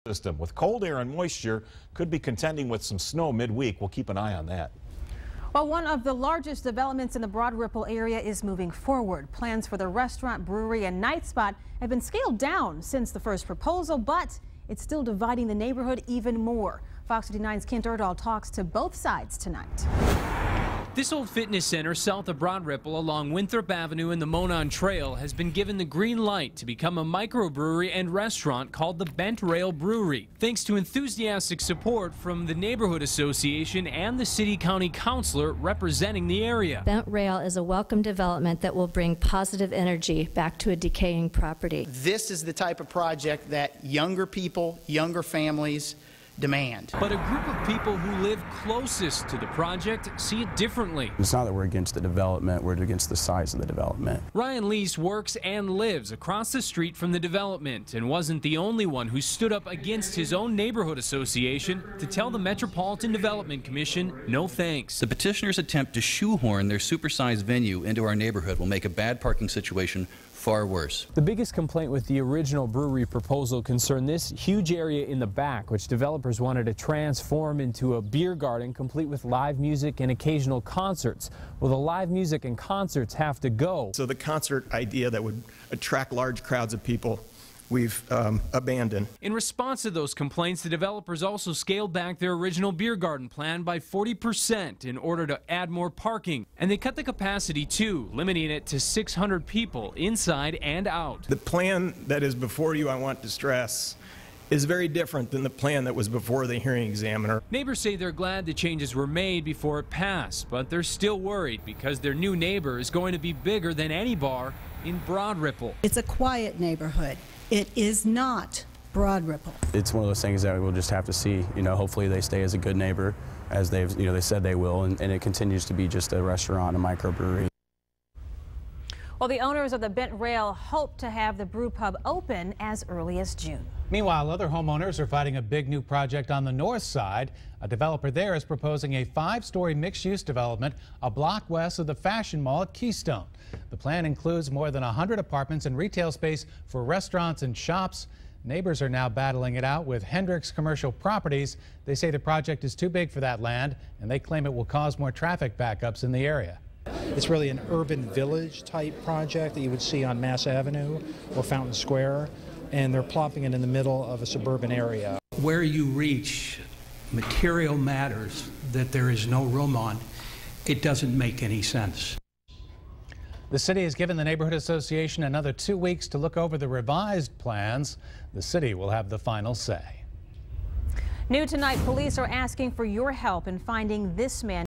System with cold air and moisture could be contending with some snow midweek. We'll keep an eye on that. Well, one of the largest developments in the Broad Ripple area is moving forward. Plans for the restaurant, brewery and night spot have been scaled down since the first proposal, but it's still dividing the neighborhood even more. Fox 59's Kent Erdahl talks to both sides tonight. This old fitness center south of Broad Ripple along Winthrop Avenue and the Monon Trail has been given the green light to become a microbrewery and restaurant called the Bent Rail Brewery, thanks to enthusiastic support from the Neighborhood Association and the city-county councilor representing the area. Bent Rail is a welcome development that will bring positive energy back to a decaying property. This is the type of project that younger people, younger families demand. But a group of people who live closest to the project see it differently. It's not that we're against the development, we're against the size of the development. Ryan Lease works and lives across the street from the development and wasn't the only one who stood up against his own neighborhood association to tell the Metropolitan Development Commission no thanks. The petitioners' attempt to shoehorn their supersized venue into our neighborhood will make a bad parking situation far worse. The biggest complaint with the original brewery proposal concerned this huge area in the back, which developers wanted to transform into a beer garden complete with live music and occasional concerts. Well, the live music and concerts have to go. So the concert idea that would attract large crowds of people, we've abandoned. In response to those complaints, the developers also scaled back their original beer garden plan by 40% in order to add more parking. And they cut the capacity too, limiting it to 600 people inside and out. The plan that is before you, I want to stress, is very different than the plan that was before the hearing examiner. Neighbors say they're glad the changes were made before it passed, but they're still worried because their new neighbor is going to be bigger than any bar in Broad Ripple. It's a quiet neighborhood. It is not Broad Ripple. It's one of those things that we'll just have to see. Hopefully they stay as a good neighbor, as they said they will, and it continues to be just a restaurant, a microbrewery. Well, the owners of the Bent Rail hope to have the brew pub open as early as June. Meanwhile, other homeowners are fighting a big new project on the north side. A developer there is proposing a 5-story mixed-use development a block west of the Fashion Mall at Keystone. The plan includes more than 100 apartments and retail space for restaurants and shops. Neighbors are now battling it out with Hendricks Commercial Properties. They say the project is too big for that land, and they claim it will cause more traffic backups in the area. It's really an urban village type project that you would see on Mass Avenue or Fountain Square, and they're plopping it in the middle of a suburban area. Where you reach material matters that there is no room on, it doesn't make any sense. The city has given the Neighborhood Association another 2 weeks to look over the revised plans. The city will have the final say. New tonight, police are asking for your help in finding this man.